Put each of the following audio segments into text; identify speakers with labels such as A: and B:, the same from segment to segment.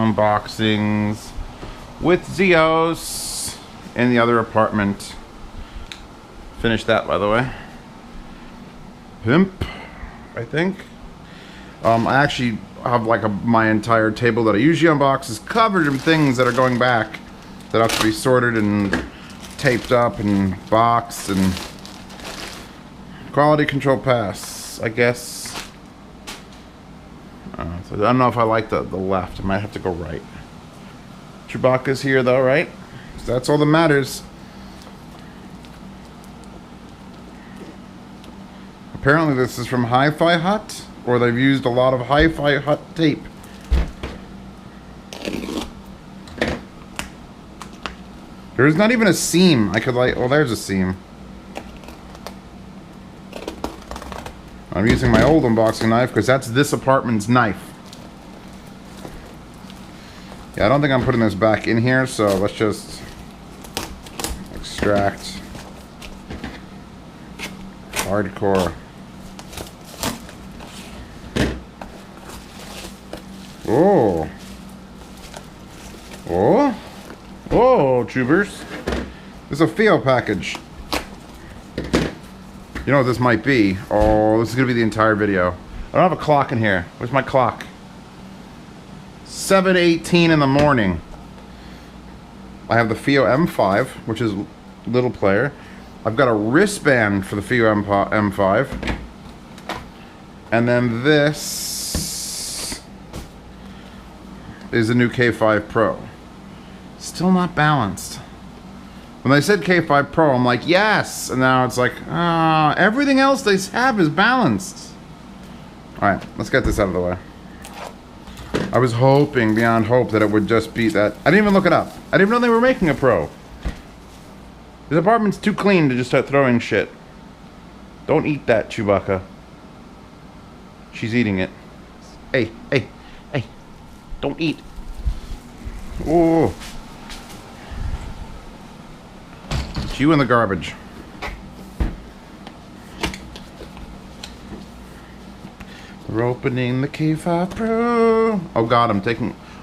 A: unboxings with Zeos in the other apartment. Finished that, by the way. Pimp, I think. I actually have like my entire table that I usually unbox is covered in things that are going back that have to be sorted and taped up and boxed and quality control pass, I guess. So I don't know if I like the left. I might have to go right. Chewbacca's here though, right? So that's all that matters. Apparently this is from Hi-Fi Hut, or they've used a lot of Hi-Fi Hut tape. There's not even a seam. I could like, oh, there's a seam. I'm using my old unboxing knife because that's this apartment's knife. Yeah, I don't think I'm putting this back in here, so let's just extract. Hardcore. Oh. Oh. Oh, tubers. This is a FiiO package. You know what this might be? Oh, this is going to be the entire video. I don't have a clock in here. Where's my clock? 7:18 in the morning. I have the FiiO M5, which is little player. I've got a wristband for the FiiO M5. And then this is the new K5 Pro. Still not balanced. When they said K5 Pro, I'm like, yes! And now it's like, everything else they have is balanced. Alright, let's get this out of the way. I was hoping, beyond hope, that it would just be that. I didn't even look it up. I didn't even know they were making a Pro. This apartment's too clean to just start throwing shit. Don't eat that, Chewbacca. She's eating it. Hey, hey, hey. Don't eat. Oh. It's you in the garbage. We're opening the K5 Pro. Oh god,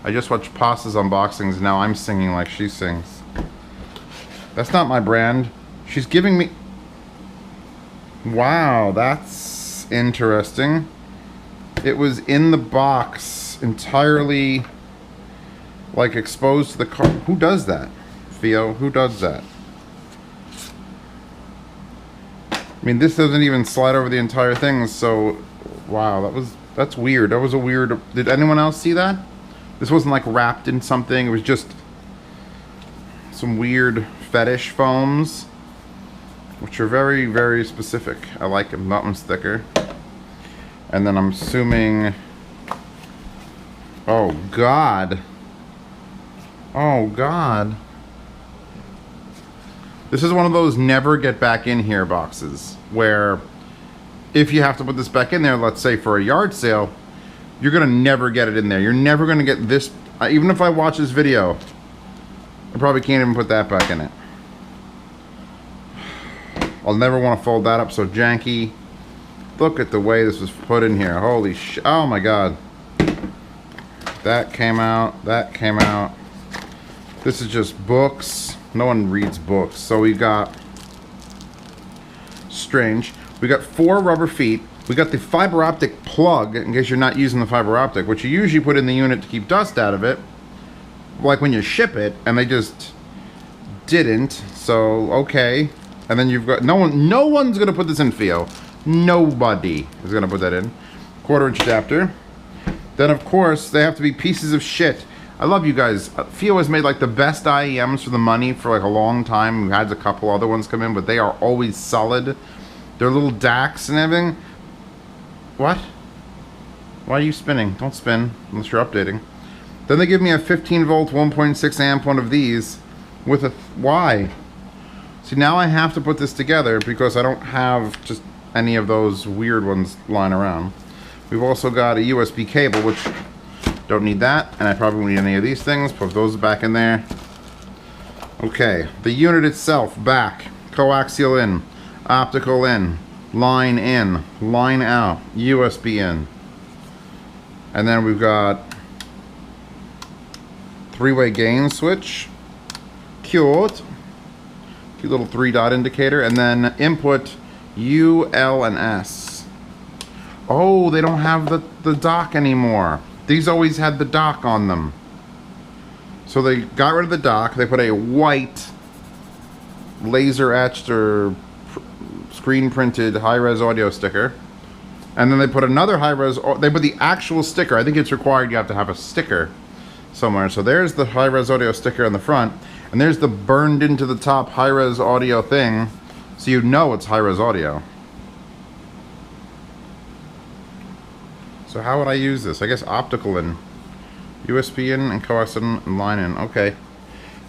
A: I just watched Pasta's unboxings. Now I'm singing like she sings. That's not my brand. She's giving me... Wow, that's interesting. It was in the box, entirely, like, exposed to the car. Who does that? FiiO, who does that? I mean, this doesn't even slide over the entire thing, so... Wow, that's weird. That was a weird... Did anyone else see that? This wasn't like wrapped in something. It was just some weird fetish foams, which are very, very specific. I like them. That one's thicker. And then I'm assuming... Oh, God. Oh, God. This is one of those never get back in here boxes where... If you have to put this back in there, let's say for a yard sale, you're gonna never get it in there. You're never gonna get this. Even if I watch this video, I probably can't even put that back in it. I'll never want to fold that up so janky. Look at the way this was put in here. Holy shit. Oh my god. That came out. That came out. This is just books. No one reads books. So we got... Strange. We got 4 rubber feet. We got the fiber optic plug, in case you're not using the fiber optic, which you usually put in the unit to keep dust out of it, like when you ship it, and they just didn't. So, okay. And then you've got... No one's going to put this in FiiO. Nobody is going to put that in. 1/4" adapter. Then, of course, they have to be pieces of shit. I love you guys. FiiO has made, like, the best IEMs for the money for, like, a long time. We've had a couple other ones come in, but they are always solid. Their little DACs and everything. What? Why are you spinning? Don't spin unless you're updating. Then they give me a 15 volt 1.6 amp one of these with a... Why? See, now I have to put this together because I don't have just any of those weird ones lying around. We've also got a USB cable, which don't need that, and I probably won't need any of these things. Put those back in there. Okay, the unit itself, back, coaxial in, optical in, line out, USB in. And then we've got three-way gain switch. Cute. Cute little 3-dot indicator. And then input U, L, and S. Oh, they don't have the dock anymore. These always had the dock on them. So they got rid of the dock. They put a white laser etched or screen printed high-res audio sticker. And then they put another high-res, they put the actual sticker. I think it's required you have to have a sticker somewhere. So there's the high-res audio sticker on the front. And there's the burned into the top high-res audio thing. So you know it's high-res audio. So how would I use this? I guess optical in. USB in and coax in and line in. Okay.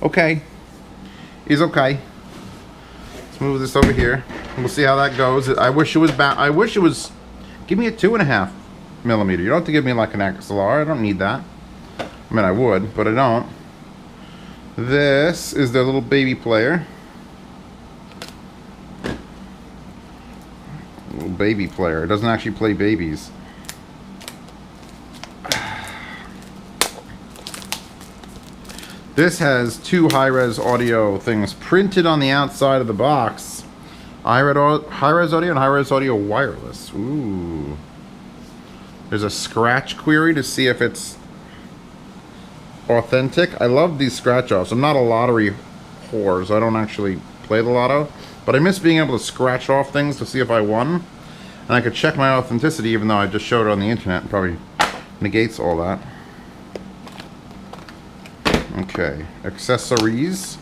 A: Okay. Is okay. Let's move this over here. We'll see how that goes. I wish it was I wish it was. Give me a 2.5 millimeter. You don't have to give me like an XLR. I don't need that. I mean, I would, but I don't. This is their little baby player. Little baby player. It doesn't actually play babies. This has two high-res audio things printed on the outside of the box. High-res audio and high-res audio wireless. Ooh. There's a scratch query to see if it's authentic. I love these scratch-offs. I'm not a lottery whore, so I don't actually play the lotto. But I miss being able to scratch off things to see if I won. And I could check my authenticity even though I just showed it on the internet. It probably negates all that. Okay, accessories.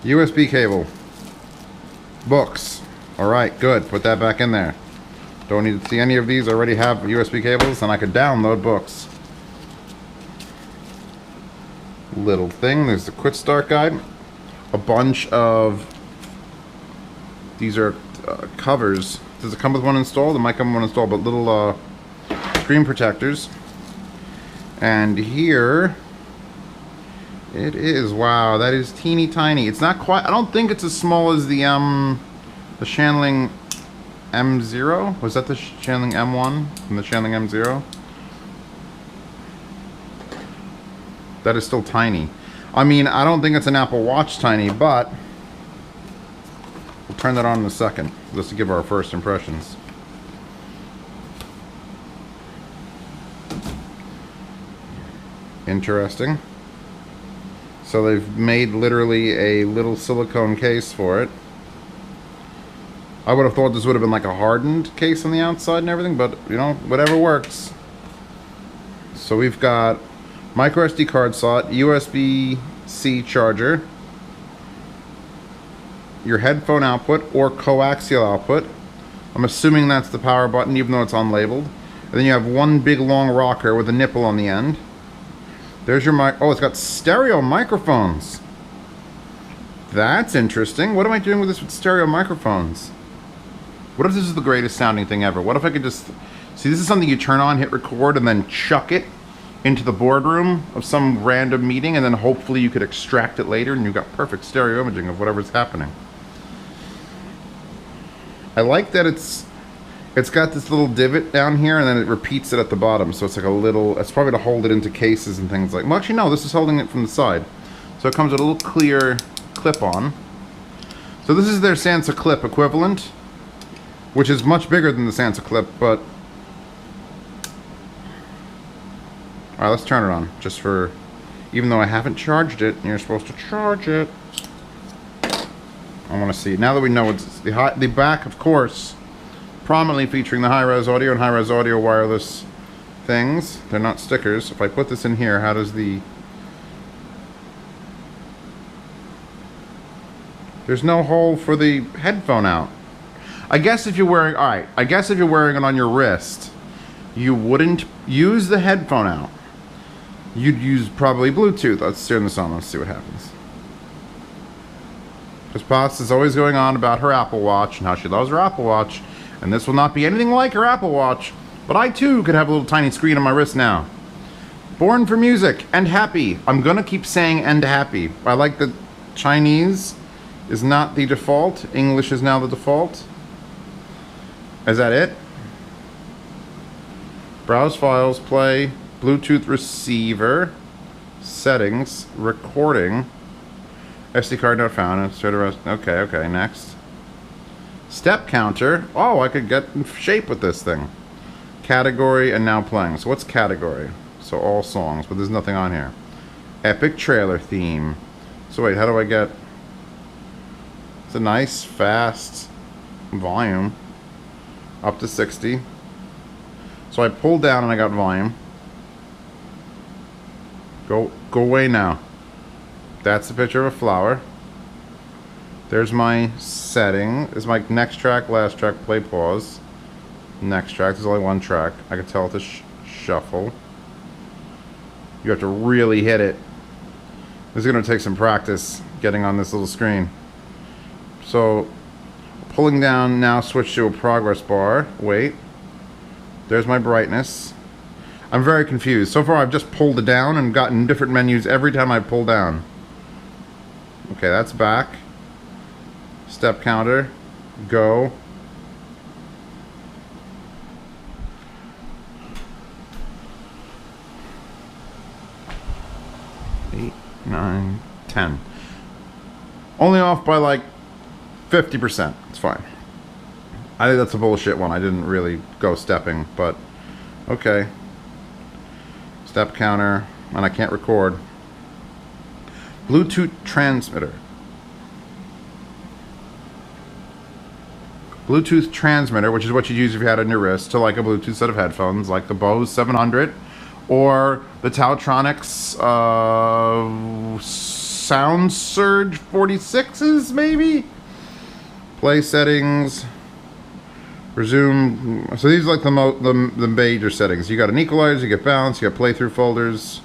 A: USB cable. Books. Alright, good. Put that back in there. Don't need to see any of these. I already have USB cables and I could download books. Little thing. There's the Quick Start Guide. A bunch of... These are covers. Does it come with one installed? It might come with one installed, but little screen protectors. And here it is. Wow, that is teeny tiny. It's not quite, I don't think it's as small as the Shanling M0. Was that the Shanling M1 and the Shanling M0? That is still tiny. I mean, I don't think it's an Apple Watch tiny, but we'll turn that on in a second just to give our first impressions. Interesting. So they've made literally a little silicone case for it. I would have thought this would have been like a hardened case on the outside and everything, but you know, whatever works. So we've got micro SD card slot, USB-C charger, your headphone output or coaxial output. I'm assuming that's the power button even though it's unlabeled. And then you have one big long rocker with a nipple on the end. There's your mic. Oh, it's got stereo microphones. That's interesting. What am I doing with this with stereo microphones? What if this is the greatest sounding thing ever? What if I could just... See, this is something you turn on, hit record, and then chuck it into the boardroom of some random meeting, and then hopefully you could extract it later, and you've got perfect stereo imaging of whatever's happening. I like that it's got this little divot down here and then it repeats it at the bottom, so it's like a little, it's probably to hold it into cases and things like, well actually no, this is holding it from the side. So it comes with a little clear clip on. So this is their Sansa clip equivalent, which is much bigger than the Sansa clip, but... Alright, let's turn it on, just for, even though I haven't charged it, and you're supposed to charge it. I want to see, now that we know it's, the back of course, prominently featuring the high-res audio and high-res audio wireless things. They're not stickers. If I put this in here, how does the... There's no hole for the headphone out. I guess if you're wearing... Alright, I guess if you're wearing it on your wrist, you wouldn't use the headphone out. You'd use probably Bluetooth. Let's turn this on. Let's see what happens. Because Potts is always going on about her Apple Watch and how she loves her Apple Watch. And this will not be anything like her Apple Watch, but I too could have a little tiny screen on my wrist now. Born for music and happy. I'm gonna keep saying and happy. I like that Chinese is not the default. English is now the default. Is that it? Browse files, play. Bluetooth receiver, settings, recording, SD card not found. Okay, next. Step counter. Oh, I could get in shape with this thing. Category and now playing. So what's category? So all songs, but there's nothing on here. Epic trailer theme. So wait, how do I get... It's a nice, fast volume. Up to 60. So I pulled down and I got volume. Go away now. That's the picture of a flower. There's my setting. This is my next track, last track, play, pause. Next track, there's only one track. I can tell it to shuffle. You have to really hit it. This is going to take some practice getting on this little screen. So, pulling down now, switch to a progress bar. Wait. There's my brightness. I'm very confused. So far I've just pulled it down and gotten different menus every time I pull down. Okay, that's back. Step counter. Go. Eight, 9, 10. Only off by like 50%. It's fine. I think that's a bullshit one. I didn't really go stepping, but okay. Step counter, and I can't record. Bluetooth transmitter. Bluetooth transmitter, which is what you'd use if you had on your wrist, to like a Bluetooth set of headphones, like the Bose 700 or the ThATronics Sound Surge 46s, maybe? Play settings. Resume. So these are like the major settings. You got an equalizer, you get balance, you got playthrough folders.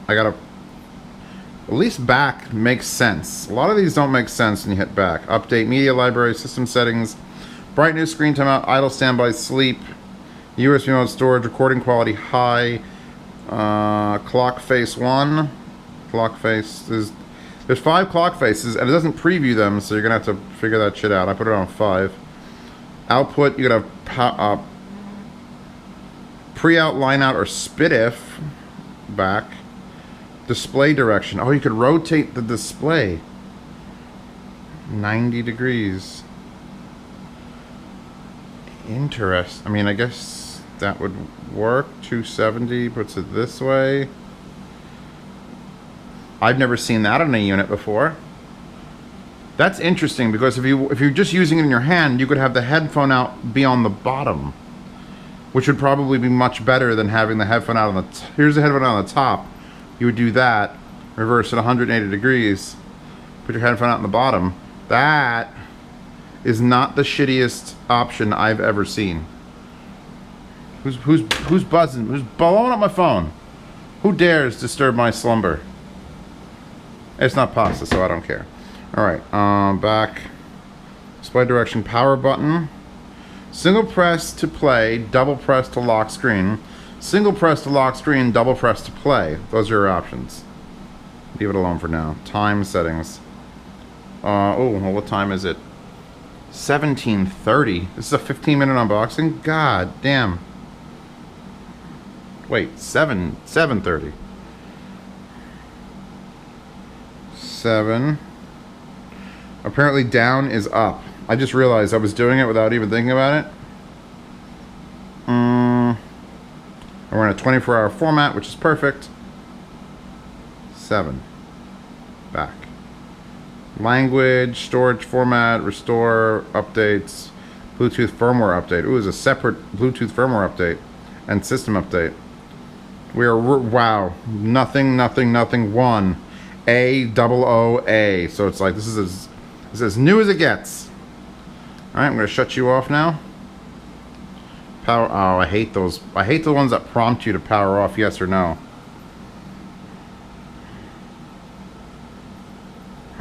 A: I got at least back makes sense. A lot of these don't make sense when you hit back. Update media library, system settings, brightness, screen timeout, idle, standby, sleep, USB mode, storage, recording quality high, clock face 1, clock face. There's 5 clock faces and it doesn't preview them, so you're gonna have to figure that shit out. I put it on 5. Output, you could have pre-out, line-out, or spit-if. Back. Display direction. Oh, you could rotate the display 90 degrees. Interesting. I mean, I guess that would work. 270 puts it this way. I've never seen that on a unit before. That's interesting because if you're just using it in your hand, you could have the headphone out be on the bottom, which would probably be much better than having the headphone out on the here's the headphone out on the top. You would do that, reverse it 180 degrees, put your headphone out on the bottom. That is not the shittiest option I've ever seen. Who's buzzing? Who's blowing up my phone? Who dares disturb my slumber? It's not pasta, so I don't care. Alright, back. Display direction, power button. Single press to play, double press to lock screen. Single press to lock screen, double press to play. Those are your options. Leave it alone for now. Time settings. Oh, well, what time is it? 17:30. This is a 15-minute unboxing? God damn. Wait, 7:30. 7. Apparently down is up. I just realized I was doing it without even thinking about it. We're in a 24-hour format, which is perfect. 7. Back. Language, storage format, restore, updates, Bluetooth firmware update. Ooh, there's a separate Bluetooth firmware update and system update. We are, wow, nothing, 1. A-double-O-A. So it's like, this is as new as it gets. Alright, I'm going to shut you off now. Power, oh, I hate those. I hate the ones that prompt you to power off yes or no.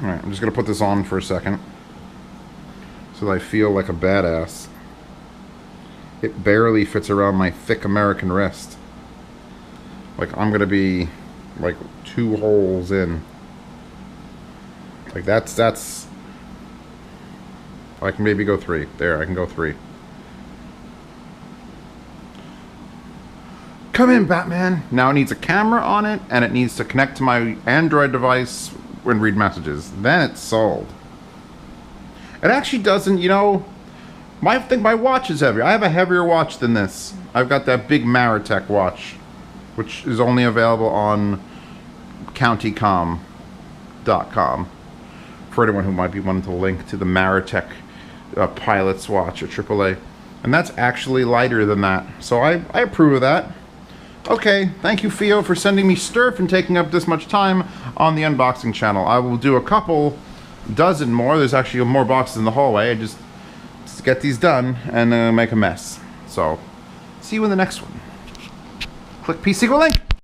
A: Alright, I'm just going to put this on for a second so that I feel like a badass. It barely fits around my thick American wrist. Like I'm going to be like 2 holes in. Like that's I can maybe go 3. There, I can go 3. Come in, Batman. Now it needs a camera on it, and it needs to connect to my Android device and read messages. Then it's sold. It actually doesn't, you know, my watch is heavier. I have a heavier watch than this. I've got that big Maritech watch, which is only available on countycom.com for anyone who might be wanting to link to the Maritech pilot's watch at AAA. And that's actually lighter than that. So I approve of that. Okay, thank you, FiiO, for sending me Sturf and taking up this much time on the unboxing channel. I will do a couple dozen more. There's actually more boxes in the hallway. I just get these done and make a mess. So, see you in the next one. Click P-Sequel link.